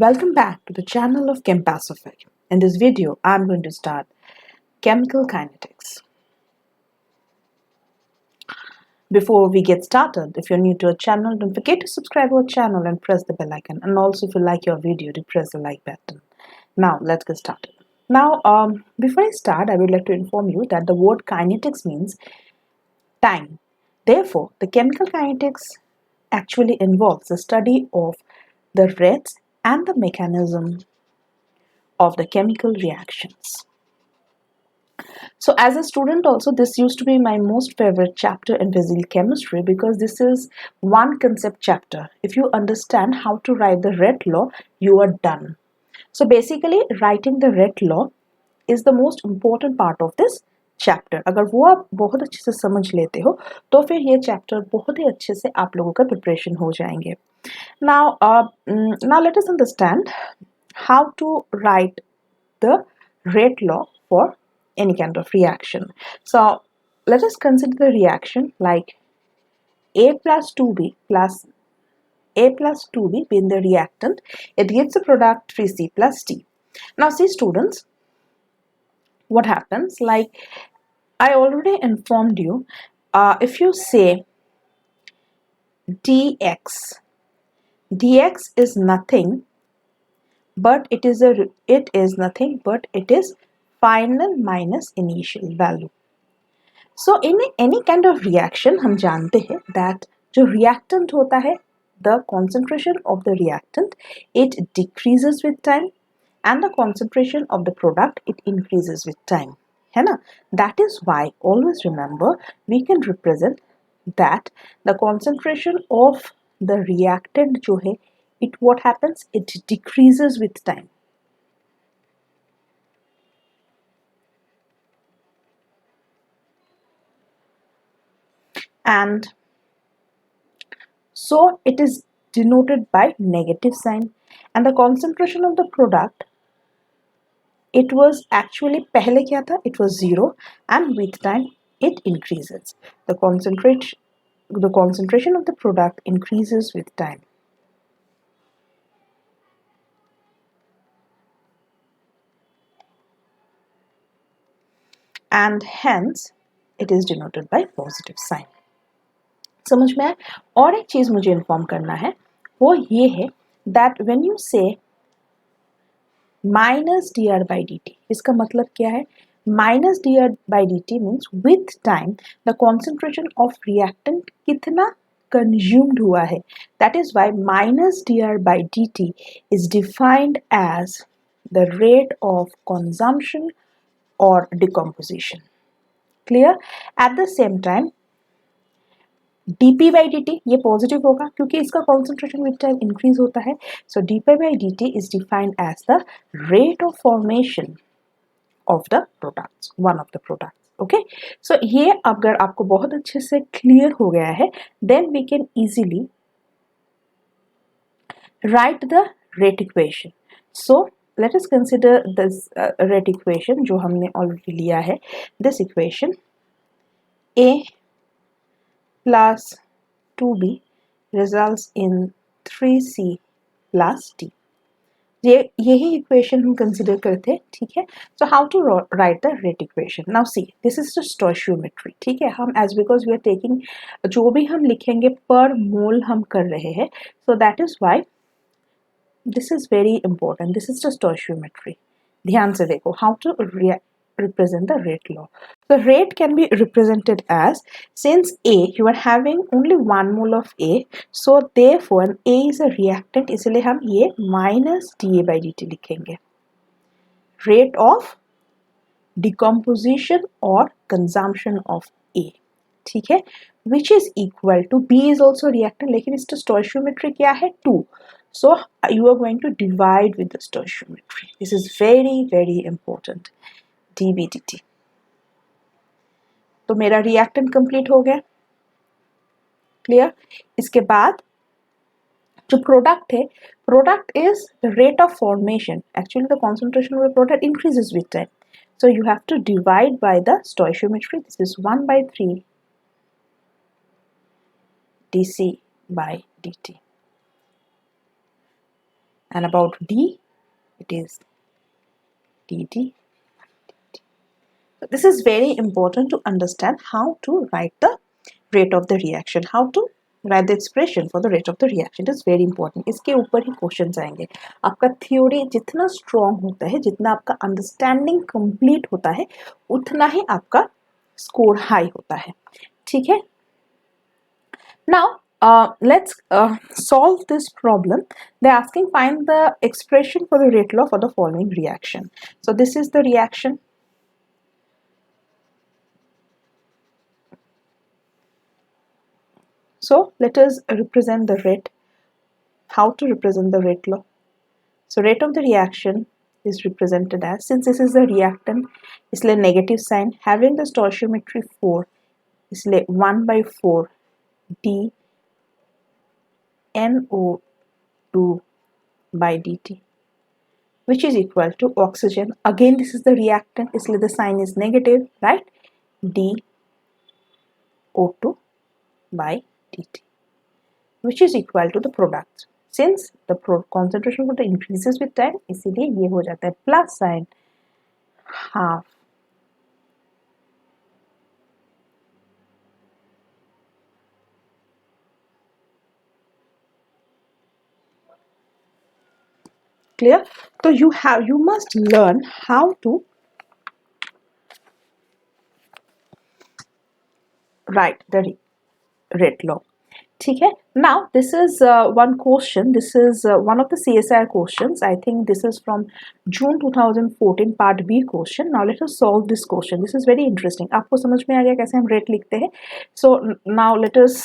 Welcome back to the channel of ChemPacific. In this video, I'm going to start chemical kinetics. Before we get started, if you're new to our channel, don't forget to subscribe our channel and press the bell icon. And also, if you like your video, to press the like button. Now, let's get started. Now, before I start, I would like to inform you that the word kinetics means time. Therefore, the chemical kinetics actually involves the study of the rates and the mechanism of the chemical reactions. So as a student also, this used to be my most favorite chapter in physical chemistry because this is one concept chapter. If you understand how to write the rate law, you are done. So basically writing the rate law is the most important part of this chapter. अगर वो आप बहुत अच्छे से समझ लेते हो तो फिर ये चैप्टर बहुत ही अच्छे से आप लोगों का प्रिपरेशन हो जाएंगे. Now let us understand how to write the rate law for any kind of reaction. So let us consider the reaction like A plus 2B plus A plus 2B being the reactant. It gives the product 3C plus D. Now see students, what happens, like I already informed you, if you say dx is nothing but it is final minus initial value. So in any kind of reaction हम जानते हैं that जो reactant होता है, the concentration of the reactant, it decreases with time and the concentration of the product, it increases with time, है ना? That is why always remember we can represent that the concentration of the reactant जो है, what happens, it decreases with time. And so it is denoted by negative sign, and the concentration of the product, it was actually पहले क्या था, it was 0 and with time it increases. The concentration of the product increases with time. And hence it is denoted by positive sign. समझ में आया? और एक चीज मुझे इन्फॉर्म करना है, वो ये है that when you say minus dr by dt, इसका मतलब क्या है? Minus dr by dt means with time the concentration of reactant कितना consumed हुआ है. That is why minus dr by dt is defined as the rate of consumption or decomposition. Clear? At the same time dp by dt ये positive होगा क्योंकि इसका concentration with time increase होता है. So dp by dt is defined as the rate of formation of the products, one of the products. Okay, so ये अगर आपको बहुत अच्छे से clear हो गया है, then we can easily write the rate equation. So let us consider this rate equation जो हमने already लिया है. This equation A plus 2B results in 3C plus D. यही इक्वेशन हम कंसिडर करते हैं, ठीक है? So how to write the rate equation. Now see this is the stoichiometry, ठीक है? हम as because we are taking, जो भी हम लिखेंगे पर मोल हम कर रहे हैं, so that is why this is very important. This is the stoichiometry. ध्यान से देखो how to represent the rate law. The rate can be represented as, since A, you are having only 1 mole of A, so therefore A is a reactant, इसलिए हम ये minus dA by dt लिखेंगे. Rate of decomposition or consumption of A, ठीक है? Which is equal to, B is also reactant, लेकिन इसका stoichiometry क्या है? 2. So you are going to divide with the stoichiometry. This is very very important. dB dt. तो मेरा reactant complete हो गया. क्लियर? इसके बाद जो प्रोडक्ट है, product is the rate of formation. Actually the concentration of the product increases with time, so you have to divide by the stoichiometry. This is 1/3 dC by dt. and about D, it is dt. This is very important to understand how to write the rate of the reaction, how to write the expression for the rate of the reaction. It is very important. इसके ऊपर ही question आएंगे. आपका theory जितना strong होता है, जितना आपका understanding complete होता है, उतना ही आपका स्कोर हाई होता है. ठीक है. Now let's solve this problem. They're asking find the expression for the rate law for the following reaction. So this is the reaction. So let us represent the rate. How to represent the rate law? So rate of the reaction is represented as, since this is a reactant, इसलिए negative sign, having the stoichiometry 4, इसलिए 1 by 4 d NO2 by dt, which is equal to oxygen. Again, this is the reactant, इसलिए the sign is negative, right? d O2 by dt, which is equal to the product. Since the concentration of the increases with time, इसीलिए ये हो जाता है plus sign half clear. So you must learn how to write the rate law. ठीक है. Now this is one question. This is one of the CSIR questions. I think this is from June 2014 part B question. Now let us solve this question. This is very interesting. आपको समझ में आ गया कैसे हम rate लिखते हैं. So now let us,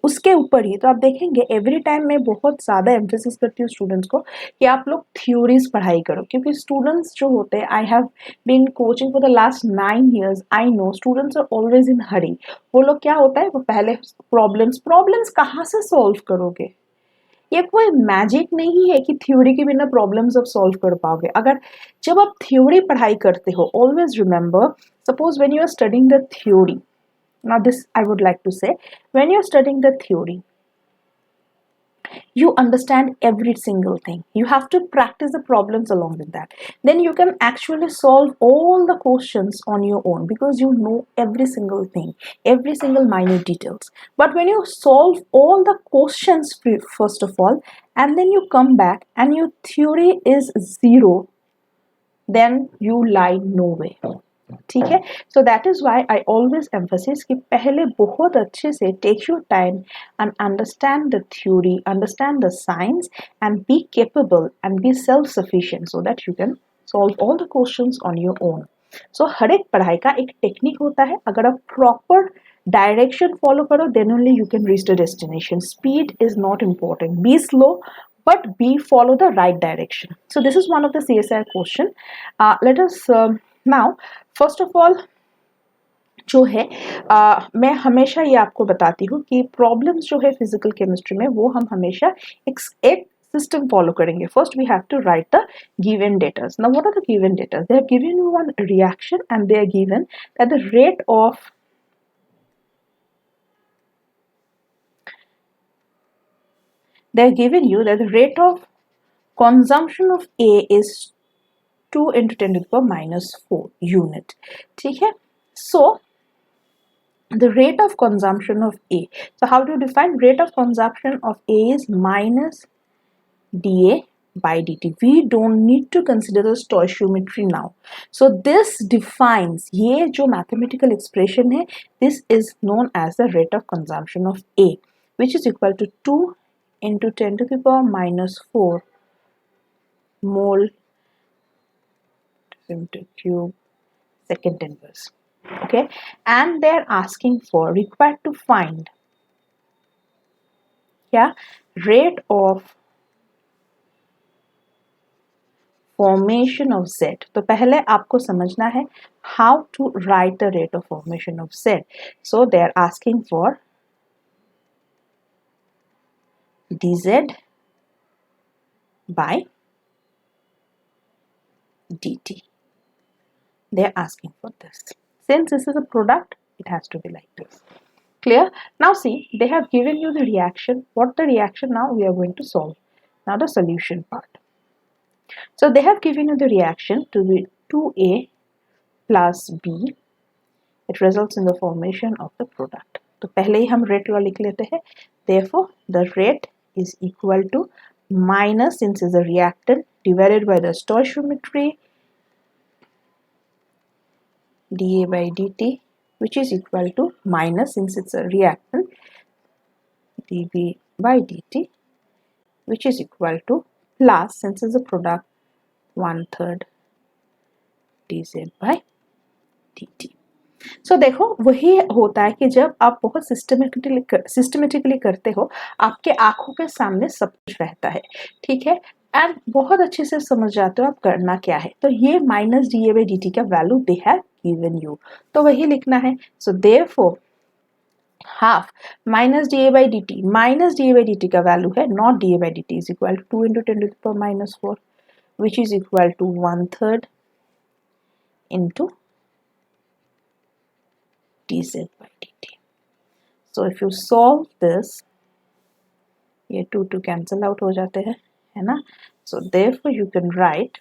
उसके ऊपर ही तो आप देखेंगे एवरी टाइम मैं बहुत ज़्यादा एम्फेसिस करती हूँ स्टूडेंट्स को कि आप लोग थ्योरीज पढ़ाई करो, क्योंकि स्टूडेंट्स जो होते हैं, I have been coaching for the last 9 years. I know students are always in hurry. वो लोग क्या होता है, वो पहले प्रॉब्लम्स कहाँ से सॉल्व करोगे. ये कोई मैजिक नहीं है कि थ्योरी के बिना प्रॉब्लम्स आप सॉल्व कर पाओगे. अगर जब आप थ्योरी पढ़ाई करते हो, always remember, suppose when you are studying the theory, now this I would like to say, when you're studying the theory, you understand every single thing. You have to practice the problems along with that. Then you can actually solve all the questions on your own because you know every single thing, every single minute details. But when you solve all the questions first of all, and then you come back and your theory is zero, then you lie nowhere. ठीक है. So that is why I always emphasis कि पहले बहुत अच्छे से take your time and understand the theory, understand the science and be capable and be self sufficient so that you can solve all the questions on your own. So हर एक पढ़ाई का एक टेक्निक होता है. अगर आप प्रॉपर डायरेक्शन फॉलो करो, then only you can reach the destination. Speed is not important. Be slow but follow the right direction. So this is one of the CSIR question. Let us now first of all जो है मैं हमेशा ये आपको बताती हूँ कि problems जो है फिजिकल केमिस्ट्री में वो हम हमेशा एक सिस्टम फॉलो करेंगे. First we have to write the given datas. Now what are the given datas? They have given you one reaction and they are given that the rate of consumption of A is 2 into 10 to the power minus 4 unit. ठीक है. So the rate of consumption of A. So how do you define rate of consumption of A is minus dA by dt. We don't need to consider the stoichiometry now. So this defines, ये जो mathematical expression है, this is known as the rate of consumption of A, which is equal to 2 into 10 to the power minus 4 mole into cube second inverse. Okay, and they're asking for, required to find, rate of formation of Z. तो पहले आपको समझना है how to write the rate of formation of Z. So they are asking for dz by dt. They are asking for this. Since this is a product, it has to be like this. Clear? Now see, they have given you the reaction. What the reaction now we are going to solve. Now the solution part. So they have given you the reaction to be 2A plus B. It results in the formation of the product. तो पहले ही हम rate law लिख लेते हैं. Therefore, the rate is equal to minus, since it's a reactant, divided by the stoichiometry dA by dt, which is equal to minus, since it's a reactant, dV by dt, which is equal to plus, since it's a product, 1/3 dZ by dt. So देखो वही होता है कि जब आप बहुत systematically करते हो, आपके आंखों के सामने सब कुछ रहता है, ठीक है, एंड बहुत अच्छे से समझ जाते हो आप करना क्या है. तो ये minus D A by D t का value they have given you, तो वही लिखना है. So therefore half minus D A by D t, minus D A by D t का वैल्यू है not d A by D t, is equal to 2 into 10 to the power minus 4, which is equal to 1/3 into dZ by dt. So if you solve this, ये 2 cancel out हो जाते हैं, है ना. So therefore you can write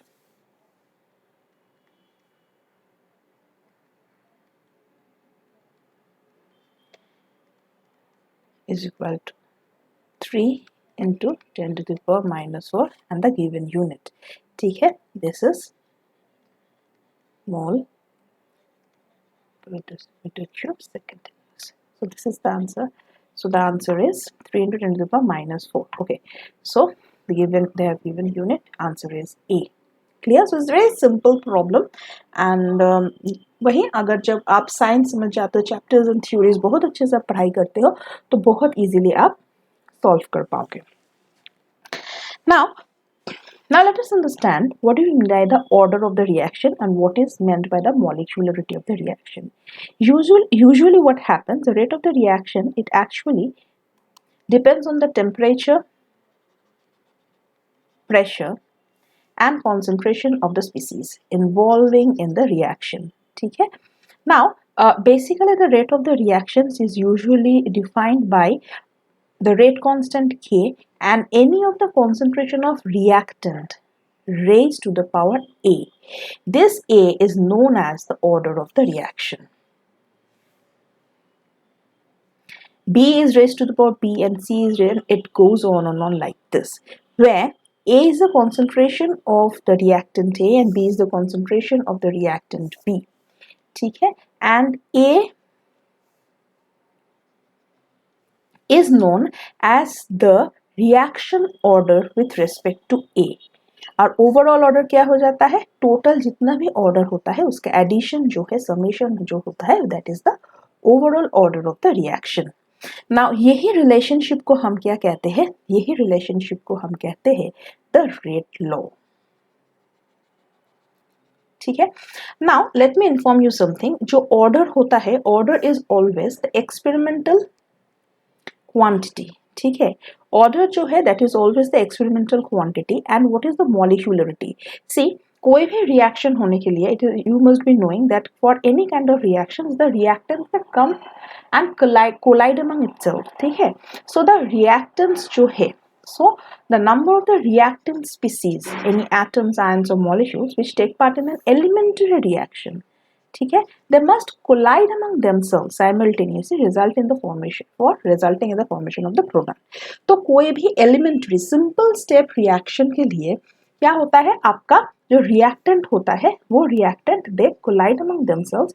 is equal to 3 into 10 to the power minus 4 and the given unit. ठीक है, this is mole per cube second. So this is the answer. So the answer is 3 into 10 to the power minus 4. Okay, so they have given unit. Answer is A. Clear? So it's a very simple problem. And वही अगर जब आप science समझ जाते हो, chapters and theories बहुत अच्छे से पढ़ाई करते हो, तो बहुत इजीली आप सॉल्व कर पाओगे. Now let us understand what do you mean by the order of the reaction and what is meant by the molecularity of the reaction. Usually what happens, the rate of the reaction, it actually depends on the temperature, pressure and concentration of the species involving in the reaction. ठीक है? Now basically the rate of the reactions is usually defined by the rate constant K and any of the concentration of reactant raised to the power A. This A is known as the order of the reaction. B is raised to the power B and C is raised, it goes on and on like this, where A is the concentration of the reactant A and B is the concentration of the reactant B. ठीक है? And A is known as the reaction order with respect to A. और overall order क्या हो जाता है, total जितना भी order होता है उसका एडिशन जो है, समेशन जो होता है, that is the overall order of the reaction. Now यही रिलेशनशिप को हम क्या कहते हैं, यही रिलेशनशिप को हम कहते हैं द रेट लॉ. ठीक है. Now let me inform you something. जो ऑर्डर होता है, order is always the experimental quantity. ठीक है, ऑर्डर जो है that is always the experimental quantity. And what is the molecularity? See, कोई भी रिएक्शन होने के लिए you must be knowing that for any kind of reaction the reactants that come and collide among itself. ठीक है, so the reactants जो है, so the number of the reactant species, any atoms, ions or molecules which take part in an elementary reaction, ठीक है, they must collide among themselves simultaneously resulting in the formation of the product. तो कोई भी elementary simple step reaction के लिए क्या होता है, आपका जो reactant होता है वो reactant they collide among themselves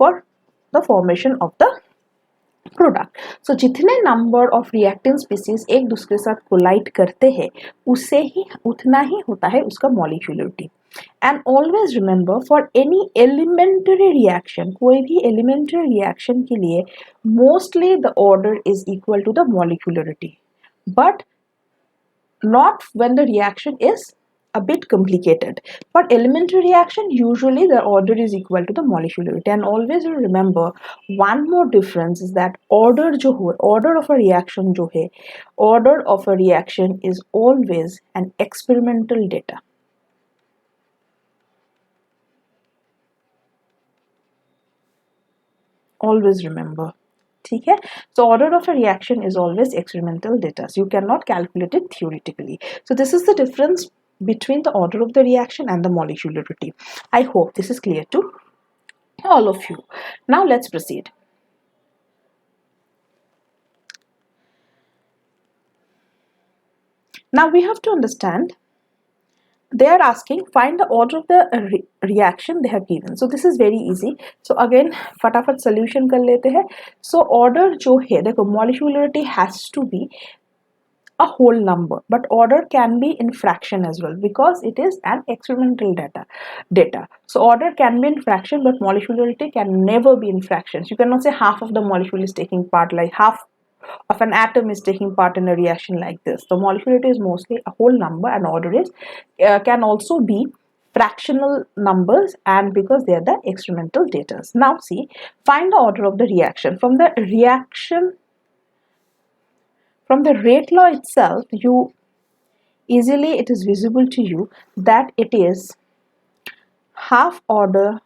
for the formation of the product. So जितने नंबर ऑफ रिएक्टेंट स्पीसीज एक दूसरे के साथ कोलाइड करते हैं उससे ही उतना ही होता है उसका molecularity. And always remember for any elementary reaction, कोई भी एलिमेंटरी रिएक्शन के लिए mostly the order is equal to the molecularity, but not when the reaction is a bit complicated. For elementary reaction, usually the order is equal to the molecularity. And always remember one more difference is that order of a reaction जो है, order of a reaction is always an experimental data. Always remember. ठीक है, so order of a reaction is always experimental data. So you cannot calculate it theoretically. So this is the difference between the order of the reaction and the molecularity. I hope this is clear to all of you. Now let's proceed. Now we have to understand, they are asking find the order of the reaction they have given. So this is very easy. So again फटाफट solution कर लेते हैं. So order जो है देखो, molecularity has to be a whole number, but order can be in fraction as well because it is an experimental data. So order can be in fraction, but molecularity can never be in fractions. You cannot say half of the molecule is taking part, like half of an atom is taking part in a reaction like this. The molecularity is mostly a whole number, and order is can also be fractional numbers, and because they are the experimental data. Now see, find the order of the reaction. From the rate law itself, you easily it is visible to you that it is half order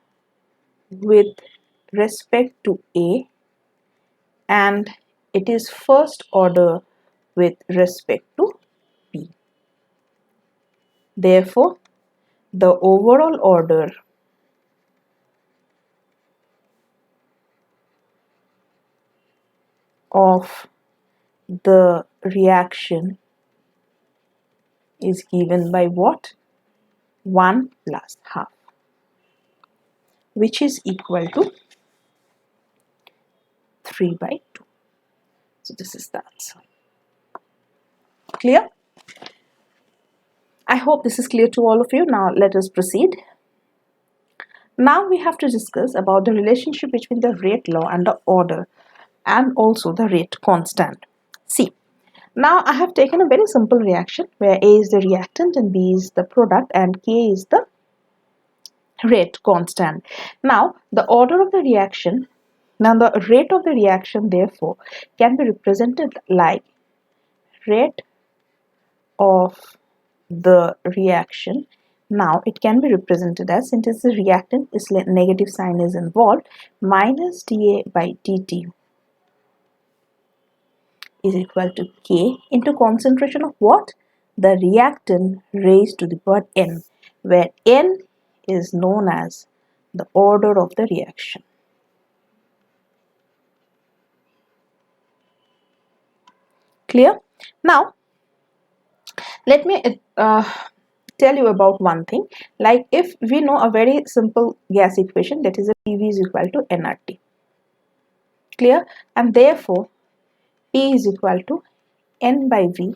with respect to A, and it is first order with respect to B. Therefore, the overall order of the reaction is given by what? 1 plus half, which is equal to 3 by 2. So this is the answer. Clear? I hope this is clear to all of you. Now let us proceed. Now we have to discuss about the relationship between the rate law and the order, and also the rate constant. See, now I have taken a very simple reaction where A is the reactant and B is the product and K is the rate constant. Now the order of the reaction, now the rate of the reaction therefore can be represented like rate of the reaction. Now it can be represented as, since the reactant is negative sign is involved, minus dA by dt is equal to K into concentration of what? The reactant raised to the power n, where n is known as the order of the reaction. Clear? Now let me tell you about one thing. Like if we know a very simple gas equation, that is a PV is equal to nRT. Clear? And therefore P is equal to N by V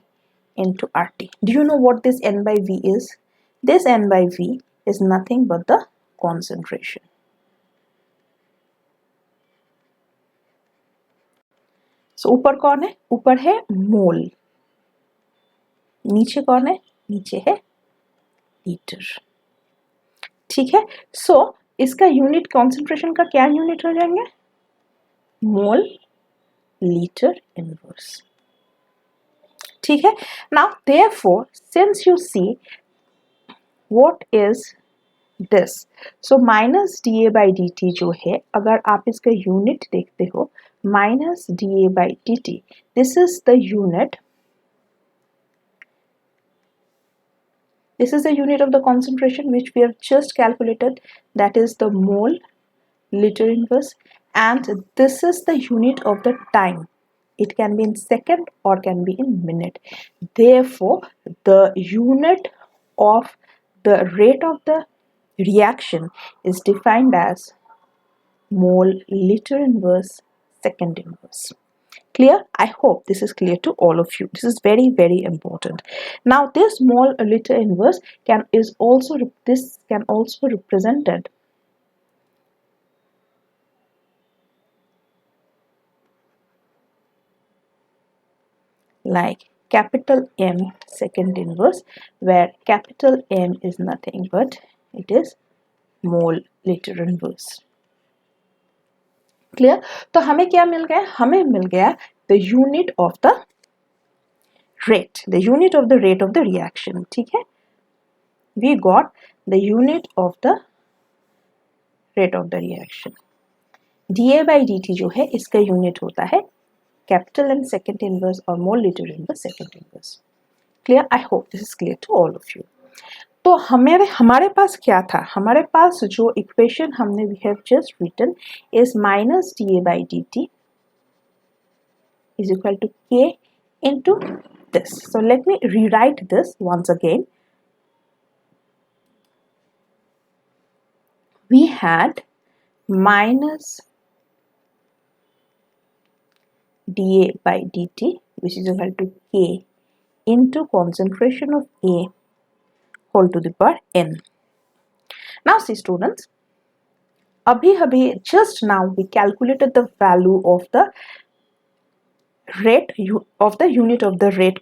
into RT. Do you know what this N by V is? This N by V is nothing but the concentration. So ऊपर कौन है? ऊपर है मोल. नीचे कौन है? नीचे है लीटर. ठीक है? So इसका यूनिट कॉन्सेंट्रेशन का क्या यूनिट हो जाएंगे? मोल liter inverse. ठीक है? Now therefore since you see what is this, so minus dA by dt जो है, अगर आप इसका यूनिट देखते हो, minus dA by dt, this is the unit, this is the unit of the concentration which we have just calculated, that is the mole liter inverse, and this is the unit of the time. It can be in second or can be in minute. Therefore, the unit of the rate of the reaction is defined as mole liter inverse second inverse. Clear? I hope this is clear to all of you. This is very, very important. Now, this mole liter inverse can also represented like capital M second inverse, where capital M is nothing but it is mole liter inverse. Clear? तो हमें क्या मिल गया? हमें मिल गया the unit of the rate, the unit of the rate of the reaction. ठीक है? We got the unit of the rate of the reaction. dA by dt जो है इसका यूनिट होता है capital M second inverse or mole liter inverse second inverse. Clear? I hope this is clear to all of you. तो हमारे पास क्या था, हमारे पास जो इक्वेशन हमने we have just written is minus D A by D T is equal to k into this. So let me rewrite this once again. We had minus dA by dt which is equal to k into concentration of A whole to the power n. Now see students, abhi just now we calculated the value of the rate of the unit of the rate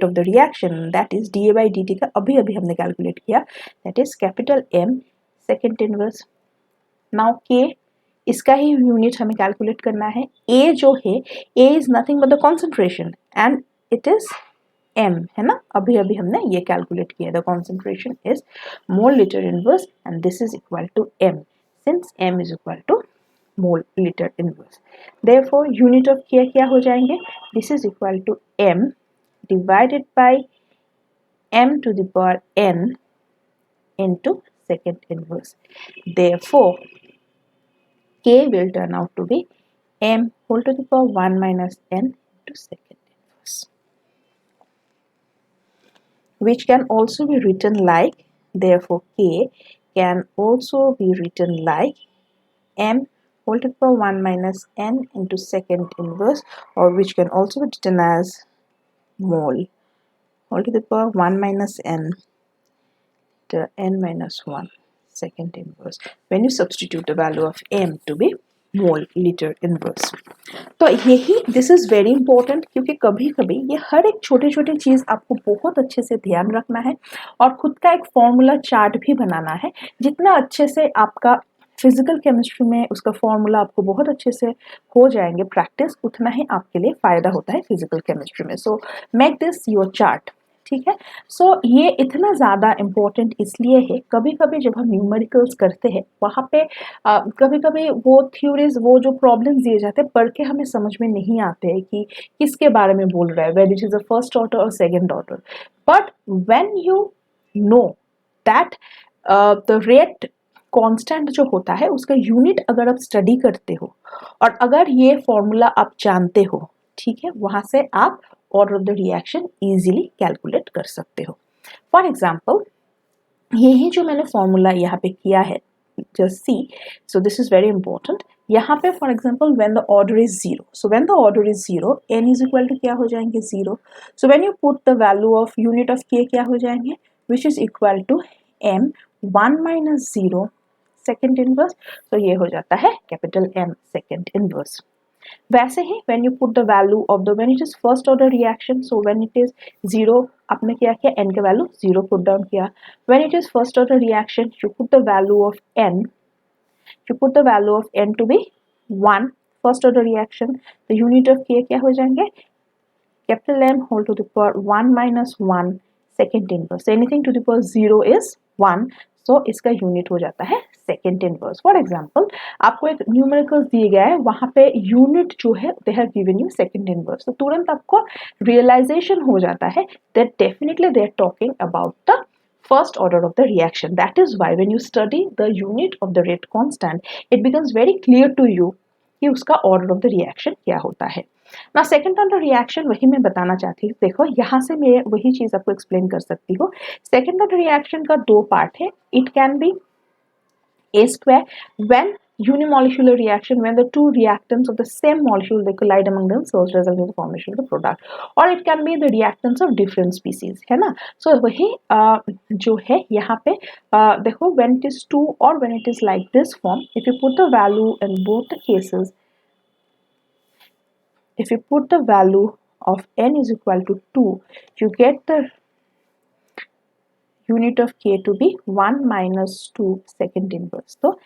of the reaction, that is dA by dt का अभी हमने calculate किया, that is capital M second inverse. Now k इसका ही unit हमें calculate करना है. A जो है, A is nothing but the concentration and it is M, है ना. अभी हमने ये कैलकुलेट किया. The concentration is mole liter inverse and this is equal to M, since M is equal to mole liter inverse. Therefore unit of K क्या हो जाएंगे? This is equal to M divided by M to the power N into second inverse. Therefore K will turn out to be M whole to the power 1 minus N into second inverse, which can also be written like, therefore K can also be written like M whole to the power 1 minus N into second inverse, or which can also be written as mole whole to the power 1 minus N to N minus 1 second inverse, when you substitute the value of M to be mole litre inverse. तो यही this is very important, क्योंकि कभी कभी ये हर एक छोटे छोटे चीज़ आपको बहुत अच्छे से ध्यान रखना है और खुद का एक फॉर्मूला चार्ट भी बनाना है. जितना अच्छे से आपका फिजिकल केमिस्ट्री में उसका फॉर्मूला आपको बहुत अच्छे से हो जाएंगे प्रैक्टिस, उतना ही आपके लिए फ़ायदा होता है फिजिकल केमिस्ट्री में. So make this your chart. ठीक है. सो ये इतना ज़्यादा इम्पोर्टेंट इसलिए है, कभी कभी जब हम न्यूमेरिकल्स करते हैं वहाँ पे कभी कभी वो थ्योरीज, वो जो प्रॉब्लम्स दिए जाते हैं पढ़ के हमें समझ में नहीं आते हैं कि किसके बारे में बोल रहा है, whether it is a first order और second order. But when you know that the rate constant जो होता है उसका यूनिट अगर आप स्टडी करते हो और अगर ये फॉर्मूला आप जानते हो, ठीक है, वहाँ से आप order of the reaction easily calculate कर सकते हो. फॉर एग्जाम्पल यही जो मैंने फॉर्मूला यहाँ पे किया है, just see, so this is very important. यहाँ पे for example when the order is 0, so when the order is 0 n is equal to क्या हो जाएंगे 0. so when you put the value of unit of k क्या हो जाएंगे, which is equal to m 1 minus 0 second inverse. so ये हो जाता है capital M second inverse. वैसे ही when you put the value of the, when it is first order reaction, so when it is 0 आपने क्या किया, n का value 0 put down किया. when it is first order reaction you put the value of n, you put the value of n to be 1 first order reaction. the unit of k क्या हो जाएंगे, capital M whole to the power 1 minus 1 second inverse. so anything to the power 0 is 1, so इसका unit हो जाता है second inverse. For example आपको एक numericals दिए गया है, वहाँ पे यूनिट जो है they have given you second inverse, तो तुरंत आपको रियलाइजेशन हो जाता है that definitely they are talking about the first order of the reaction. That is why when you study the unit of the rate constant, it becomes very clear to you कि उसका order of the reaction क्या होता है. ना second order reaction वही मैं बताना चाहती हूँ. देखो यहाँ से मैं वही चीज़ आपको एक्सप्लेन कर सकती हूँ. सेकेंड ऑर्डर रिएक्शन का दो पार्ट है. It can be A square when unimolecular reaction, when the two reactants of the same molecule they collide among themselves resulting in the formation of the product, or it can be the reactants of different species, है ना. so वही जो है यहाँ पे देखो when it is 2 or when it is like this form, if you put the value in both the cases, if you put the value of n is equal to 2, you get the unit of k to be 1 minus 2 second inverse. So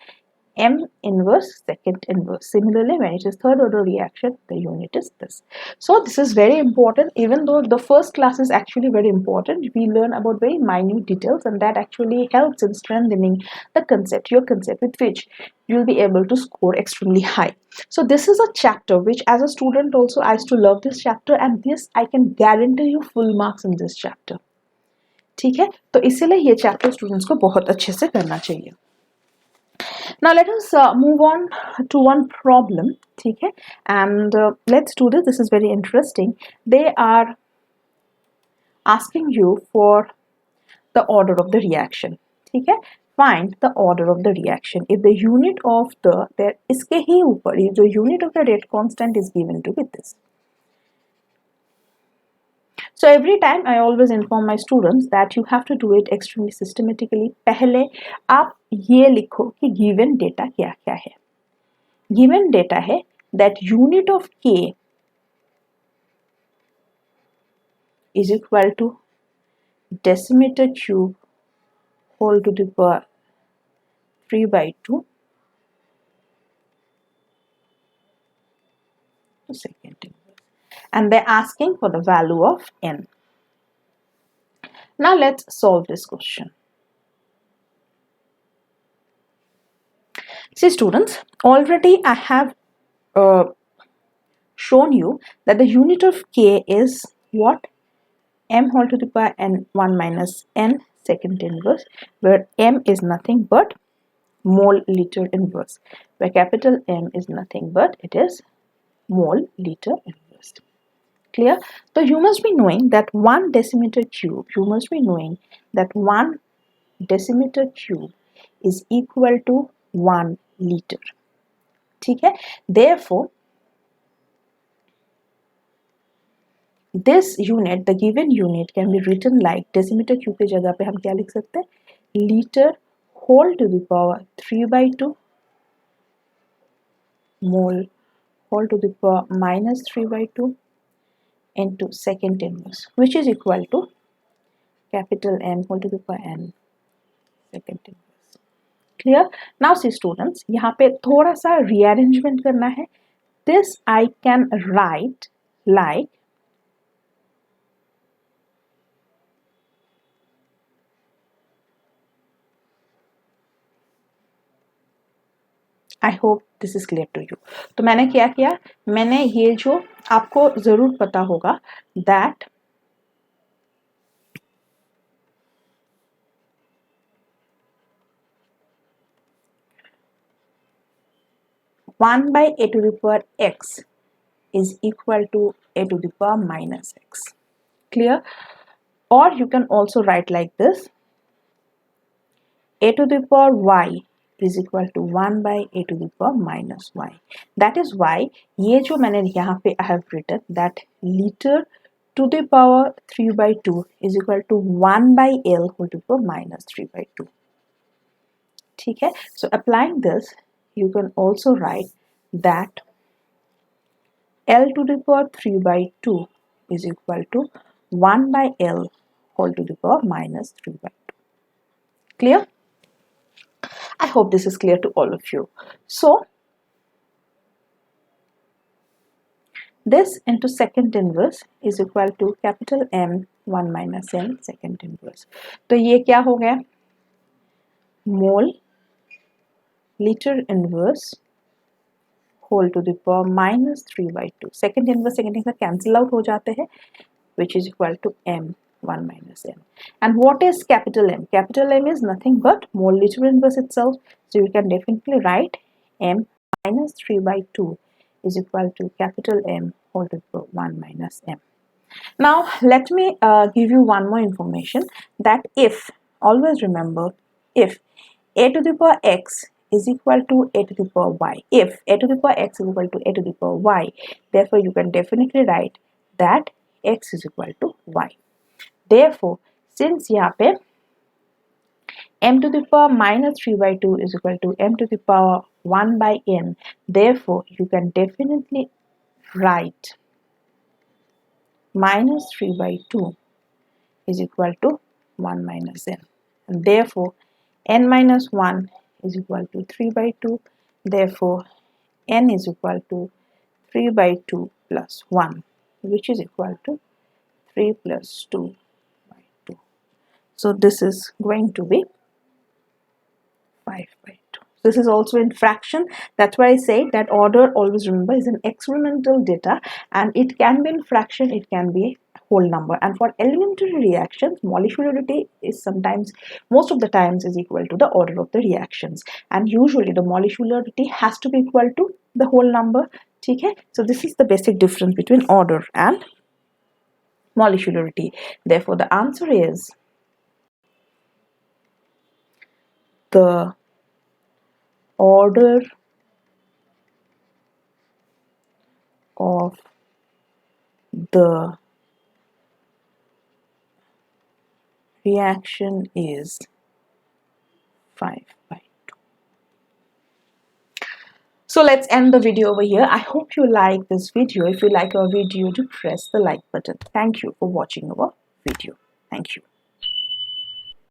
M inverse second inverse. Similarly, when it is third order reaction, the unit is this. So this is very important. Even though the first class is actually very important, we learn about very minute details, and that actually helps in strengthening the concept, your concept, with which you'll be able to score extremely high. So this is a chapter which, as a student also, I used to love this chapter, and this I can guarantee you full marks in this chapter. ठीक है, तो इसीलिए ये chapter students को बहुत अच्छे से करना चाहिए. Now let us move on to one problem, ठीक है, and let's do this. This is very interesting. They are asking you for the order of the reaction, ठीक है. Find the order of the reaction if the unit of the there इसके ही ऊपर ये जो unit of the rate constant is given to be this. So every time I always inform my students that you have to do it extremely systematically. पहले आप ये लिखो कि given data क्या क्या है. Given data है that unit of K is equal to decimeter cube whole to the power 3/2 to second inverse, and they're asking for the value of n. Now let's solve this question. See students, already I have shown you that the unit of K is what? M whole to the power n1 minus n second inverse, where m is nothing but mole liter inverse, where capital M is nothing but it is mole liter inverse. Clear? So you must be knowing that 1 decimeter cube, you must be knowing that 1 decimeter cube is equal to 1 liter. ठीक है? Therefore, this unit, the given unit can be written like decimeter cube की जगह पे हम क्या लिख सकते हैं? Liter whole to the power 3/2 mole whole to the power minus 3/2 into second inverse, which is equal to capital M whole to the power n second inverse. Clear? Now see students, यहाँ पे थोड़ा सा rearrangement करना है. This I can write like I hope this is clear to you. तो मैंने क्या किया, मैंने ये जो आपको जरूर पता होगा that one by a to the power x is equal to a to the power minus x. Clear? Or you can also write like this, a to the power y is equal to 1 by a to the power minus y. That is why ये जो मैंने यहाँ पे I have written that liter to the power 3/2 is equal to 1 by L whole to the power minus 3/2. ठीक है? So applying this, you can also write that L to the power 3/2 is equal to 1 by L whole to the power minus 3/2. Clear? I hope this is clear to all of you. So this into second inverse is equal to capital M 1 minus n second inverse. तो ये क्या हो गया? Mole liter inverse whole to the power minus 3/2. Second inverse cancel out हो जाते हैं, which is equal to M 1 minus n. And what is capital M? Capital M is nothing but mole liter inverse itself. So you can definitely write M minus 3/2 is equal to capital M whole to the power 1 minus m. Now let me give you one more information that if, always remember, if a to the power x is equal to a to the power y, if a to the power x is equal to a to the power y, therefore you can definitely write that x is equal to y. Therefore, since यहाँ पे m to the power minus 3/2 is equal to m to the power 1 by n, therefore you can definitely write minus 3/2 is equal to 1 minus n, and therefore n minus 1 is equal to 3/2, therefore n is equal to 3/2 plus 1, which is equal to 3 plus 2/2. So this is going to be 5/2. This is also in fraction. That's why I say that order, always remember, is an experimental data, and it can be in fraction, it can be whole number. And for elementary reactions, molecularity is sometimes, most of the times, is equal to the order of the reactions, and usually the molecularity has to be equal to the whole number. Okay, so this is the basic difference between order and molecularity. Therefore the answer is the order of the reaction is 5/2. So let's end the video over here. I hope you like this video. If you like our video, do press the like button. Thank you for watching our video. Thank you.